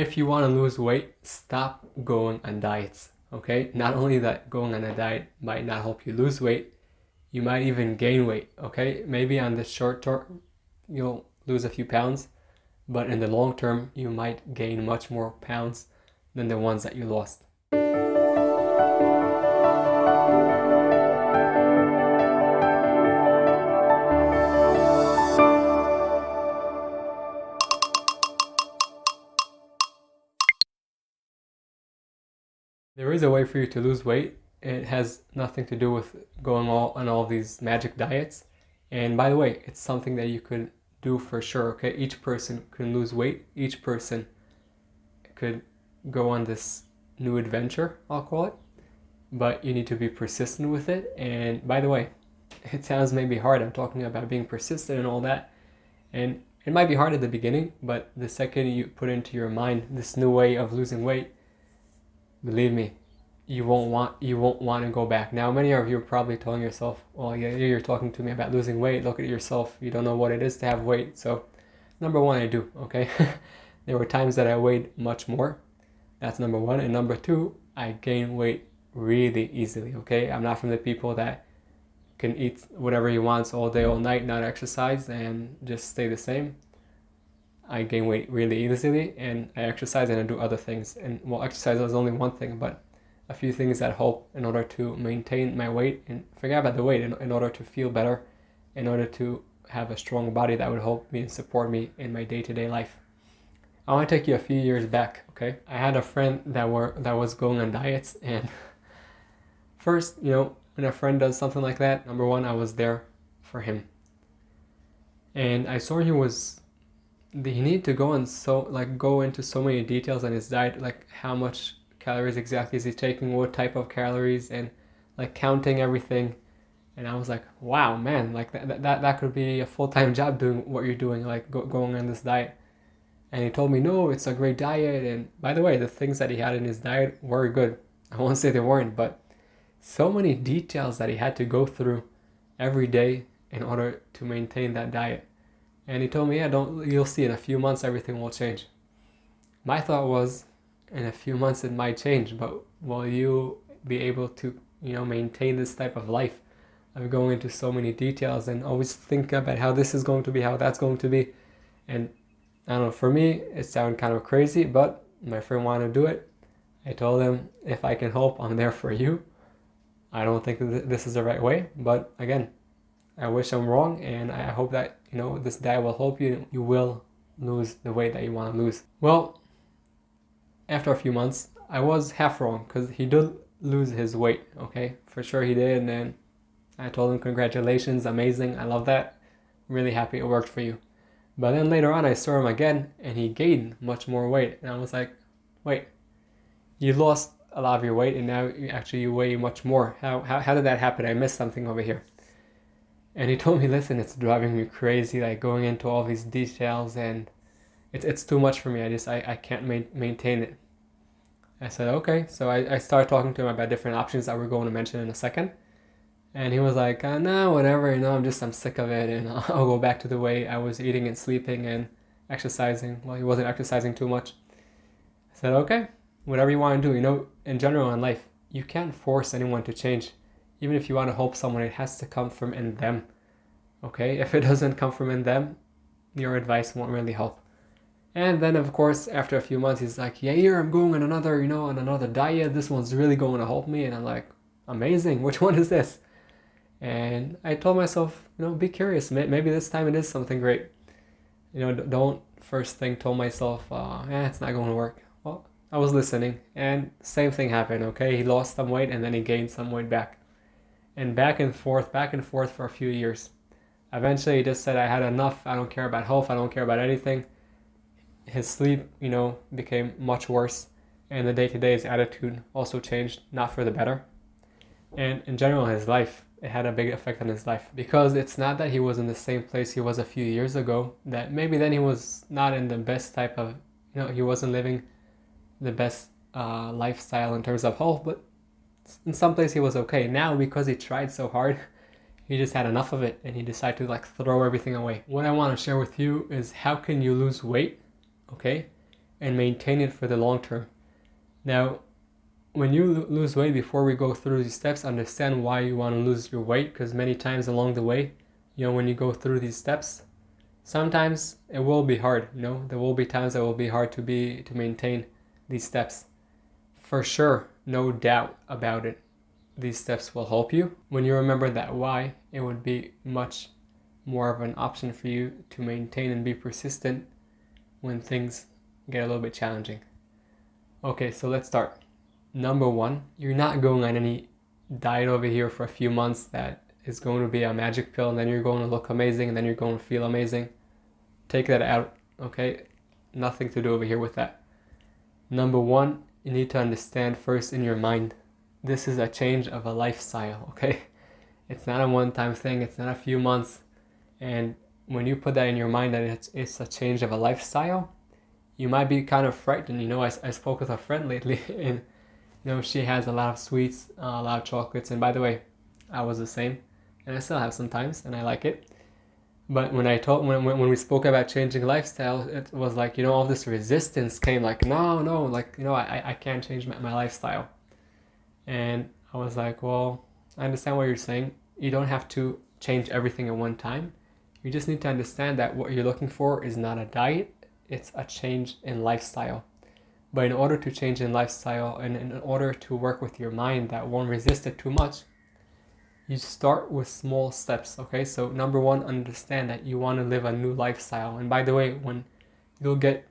If you want to lose weight, stop going on diets, okay? Not only that going on a diet might not help you lose weight, you might even gain weight, okay? Maybe on the short term, you'll lose a few pounds, but in the long term, you might gain much more pounds than the ones that you lost. There is a way for you to lose weight. It has nothing to do with going on all these magic diets. And by the way, it's something that you could do for sure, okay? Each person can lose weight. Each person could go on this new adventure, I'll call it. But you need to be persistent with it. And by the way, it sounds maybe hard. I'm talking about being persistent and all that. And it might be hard at the beginning, but the second you put into your mind this new way of losing weight, believe me, you won't want to go back. Now, many of you are probably telling yourself, well, yeah, you're talking to me about losing weight. Look at yourself. You don't know what it is to have weight. So, number one, I do, okay? There were times that I weighed much more. That's number one. And number two, I gain weight really easily, okay? I'm not from the people that can eat whatever he wants all day, all night, not exercise, and just stay the same. I gain weight really easily, and I exercise and I do other things. And well, exercise is only one thing, but a few things that help in order to maintain my weight and forget about the weight in order to feel better, in order to have a strong body that would help me and support me in my day-to-day life. I want to take you a few years back, okay? I had a friend that was going on diets, and first, when a friend does something like that, number one, I was there for him. And I saw he needed to go into so many details on his diet, like how much calories exactly is he taking, what type of calories, and like counting everything. And I was like, wow, man, like that could be a full-time job doing what you're doing, like going on this diet. And he told me, no, it's a great diet. And by the way, the things that he had in his diet were good. I won't say they weren't, but so many details that he had to go through every day in order to maintain that diet. And he told me, yeah, you'll see in a few months everything will change. My thought was, in a few months it might change, but will you be able to, maintain this type of life of going into so many details and always think about how this is going to be, how that's going to be? And I don't know, for me, it sounded kind of crazy, but my friend wanted to do it. I told him, if I can help, I'm there for you. I don't think this is the right way, but again, I wish I'm wrong, and I hope that, this diet will help you. You will lose the weight that you want to lose. Well, after a few months, I was half wrong because he did lose his weight, okay? For sure he did, and then I told him, congratulations, amazing, I love that. Really happy it worked for you. But then later on, I saw him again, and he gained much more weight. And I was like, wait, you lost a lot of your weight, and now you weigh much more. How did that happen? I missed something over here. And he told me, listen, it's driving me crazy, like going into all these details, and it's too much for me. I can't maintain it. I said, okay. So I started talking to him about different options that we're going to mention in a second. And he was like, no, whatever, I'm sick of it, and I'll go back to the way I was eating and sleeping and exercising. Well, he wasn't exercising too much. I said, okay, whatever you want to do. In general in life, you can't force anyone to change. Even if you want to help someone, it has to come from in them. Okay? If it doesn't come from in them, your advice won't really help. And then, of course, after a few months, he's like, yeah, here I'm going on another diet. This one's really going to help me. And I'm like, amazing. Which one is this? And I told myself, be curious. Maybe this time it is something great. Don't first thing told myself, it's not going to work. Well, I was listening, and same thing happened, okay? He lost some weight, and then he gained some weight back. And back and forth for a few years. Eventually, he just said, I had enough. I don't care about health. I don't care about anything. His sleep, became much worse. And the day-to-day, his attitude also changed, not for the better. And in general, his life, it had a big effect on his life. Because it's not that he was in the same place he was a few years ago, that maybe then he was not in the best type of, he wasn't living the best lifestyle in terms of health, but in some place he was okay. Now, because he tried so hard, he just had enough of it, and he decided to throw everything away. What I want to share with you is how can you lose weight, okay, and maintain it for the long term. Now, when you lose weight, before we go through these steps, understand why you want to lose your weight, because many times along the way, when you go through these steps, sometimes it will be hard. There will be times that will be hard to maintain these steps. For sure, no doubt about it. These steps will help you. When you remember that why, it would be much more of an option for you to maintain and be persistent when things get a little bit challenging. Okay, so let's start. Number one, you're not going on any diet over here for a few months that is going to be a magic pill and then you're going to look amazing and then you're going to feel amazing. Take that out, okay? Nothing to do over here with that. Number one, you need to understand first in your mind, this is a change of a lifestyle, okay? It's not a one-time thing, it's not a few months. And when you put that in your mind that it's a change of a lifestyle, you might be kind of frightened. I spoke with a friend lately and she has a lot of sweets, a lot of chocolates, and by the way, I was the same, and I still have sometimes, and I like it. But when we spoke about changing lifestyle, it was like, all this resistance came, like, no, like, I can't change my lifestyle. And I was like, well, I understand what you're saying. You don't have to change everything at one time. You just need to understand that what you're looking for is not a diet, it's a change in lifestyle. But in order to change in lifestyle and in order to work with your mind that won't resist it too much, you start with small steps, okay? So number one, understand that you want to live a new lifestyle. And by the way, when you'll get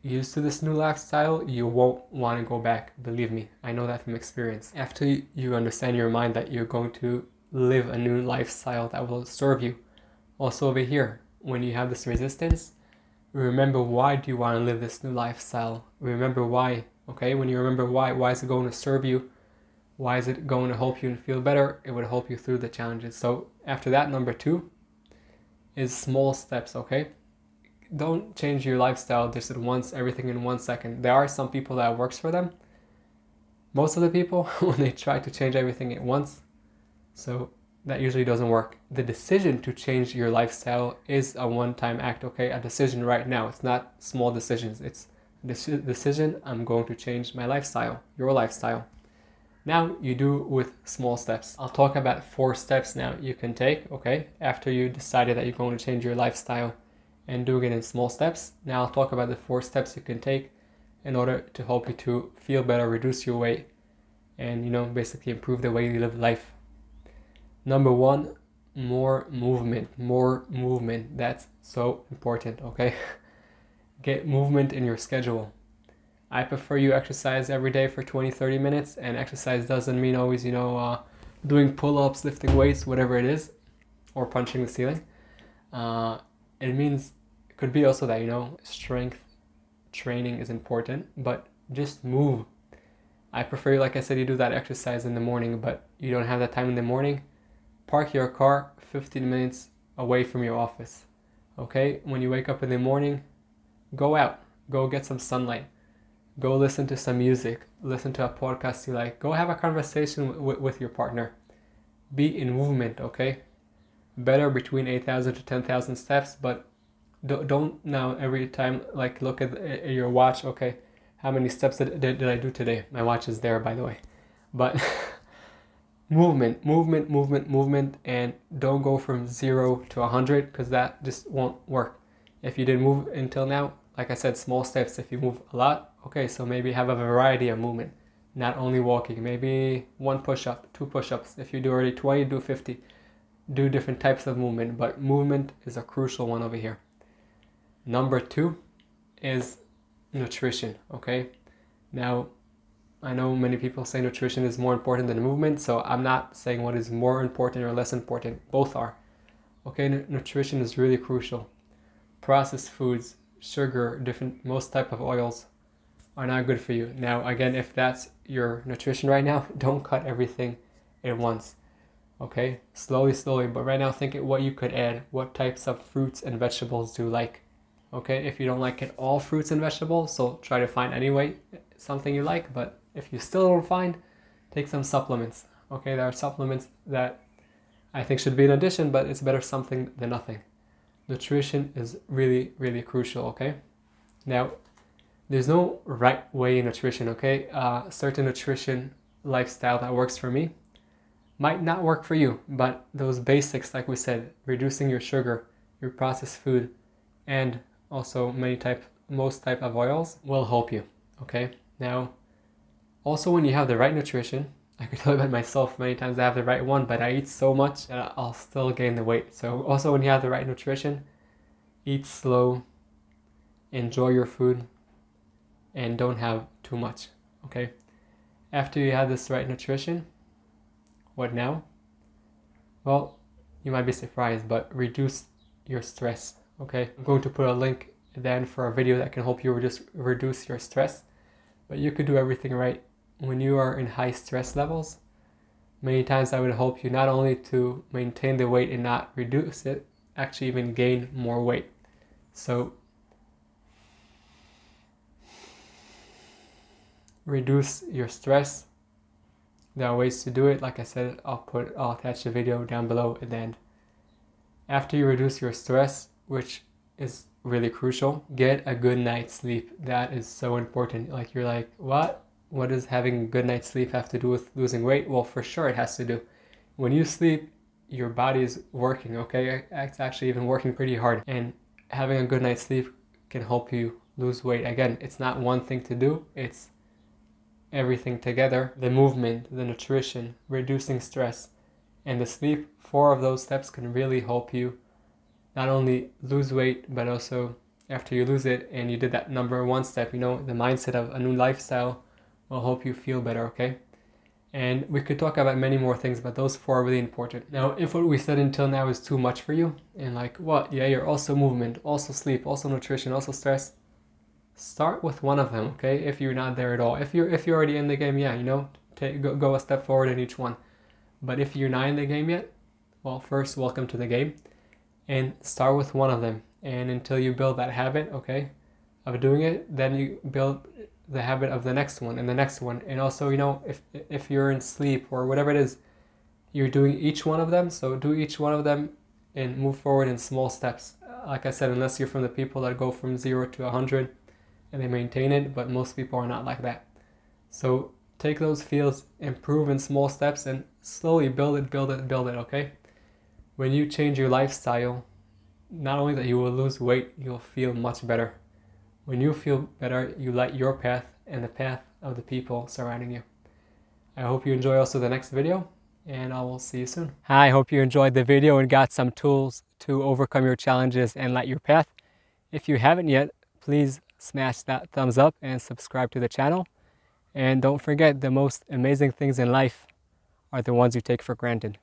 used to this new lifestyle, you won't want to go back. Believe me, I know that from experience. After you understand your mind that you're going to live a new lifestyle that will serve you. Also over here, when you have this resistance, remember why do you want to live this new lifestyle? Remember why, okay? When you remember why is it going to serve you? Why is it going to help you and feel better? It would help you through the challenges. So after that, number two is small steps, okay? Don't change your lifestyle just at once, everything in 1 second. There are some people that works for them. Most of the people, when they try to change everything at once, so that usually doesn't work. The decision to change your lifestyle is a one-time act, okay? A decision right now. It's not small decisions. It's a decision, I'm going to change my lifestyle, your lifestyle. Now you do with small steps. I'll talk about 4 steps now you can take, okay? After you decided that you're going to change your lifestyle and doing it in small steps. Now I'll talk about the 4 steps you can take in order to help you to feel better, reduce your weight, and basically improve the way you live life. Number one, more movement. That's so important, okay? Get movement in your schedule. I prefer you exercise every day for 20-30 minutes, and exercise doesn't mean always, doing pull-ups, lifting weights, whatever it is, or punching the ceiling. It could be also that, strength training is important, but just move. I prefer, like I said, you do that exercise in the morning, but you don't have that time in the morning. Park your car 15 minutes away from your office, okay? When you wake up in the morning, go out, go get some sunlight, go listen to some music, listen to a podcast you like, go have a conversation with your partner. Be in movement, okay? Better between 8,000 to 10,000 steps, but don't now every time look at your watch, okay, how many steps did I do today? My watch is there, by the way. But movement, and don't go from 0 to 100 because that just won't work. If you didn't move until now, like I said, small steps. If you move a lot, okay, so maybe have a variety of movement, not only walking. Maybe 1 push-up, 2 push-ups. If you do already 20, do 50. Do different types of movement, but movement is a crucial one over here. Number 2 is nutrition, okay? Now, I know many people say nutrition is more important than movement, so I'm not saying what is more important or less important. Both are. Okay, nutrition is really crucial. Processed foods, sugar, most type of oils are not good for you. Now, again, if that's your nutrition right now, don't cut everything at once. Okay, slowly, but right now think what you could add. What types of fruits and vegetables do you like? Okay, if you don't like it all fruits and vegetables, so try to find anyway something you like, but if you still don't find, take some supplements. Okay, there are supplements that I think should be an addition, but it's better something than nothing. Nutrition is really, really crucial, okay? Now, There's no right way in nutrition, okay? Certain nutrition lifestyle that works for me might not work for you, but those basics, like we said, reducing your sugar, your processed food, and also most type of oils will help you, okay? Now, also when you have the right nutrition, I could tell you about myself many times I have the right one, but I eat so much that I'll still gain the weight. So also when you have the right nutrition, eat slow, enjoy your food, and don't have too much, okay? After you have this right nutrition, what now? Well, you might be surprised, but reduce your stress, okay? I'm going to put a link then for a video that can help you just reduce your stress, but you could do everything right. When you are in high stress levels, many times that would help you not only to maintain the weight and not reduce it, actually even gain more weight. So reduce your stress. There are ways to do it. Like I said, I'll attach the video down below at the end. After you reduce your stress, which is really crucial, get a good night's sleep. That is so important. Like you're like, what? What does having a good night's sleep have to do with losing weight? Well, for sure it has to do. When you sleep, your body is working, okay? It's actually even working pretty hard. And having a good night's sleep can help you lose weight. Again, it's not one thing to do. It's everything together. The movement, the nutrition, reducing stress, and the sleep. 4 of those steps can really help you not only lose weight, but also after you lose it and you did that number 1 step, the mindset of a new lifestyle will help you feel better, okay? And we could talk about many more things, but those 4 are really important. Now, if what we said until now is too much for you, and like, what? Yeah, you're also movement, also sleep, also nutrition, also stress. Start with one of them, okay? If you're not there at all. If you're already in the game, yeah, go a step forward in each one. But if you're not in the game yet, well, first, welcome to the game. And start with one of them. And until you build that habit, okay, of doing it, then you build the habit of the next one and the next one. And also, if you're in sleep or whatever it is, you're doing each one of them. So do each one of them and move forward in small steps. Like I said, unless you're from the people that go from 0 to 100 and they maintain it, but most people are not like that. So take those fields, improve in small steps, and slowly build it, okay? When you change your lifestyle, not only that you will lose weight, you'll feel much better. When you feel better, you light your path and the path of the people surrounding you. I hope you enjoy also the next video, and I will see you soon. Hi, I hope you enjoyed the video and got some tools to overcome your challenges and light your path. If you haven't yet, please smash that thumbs up and subscribe to the channel. And don't forget, the most amazing things in life are the ones you take for granted.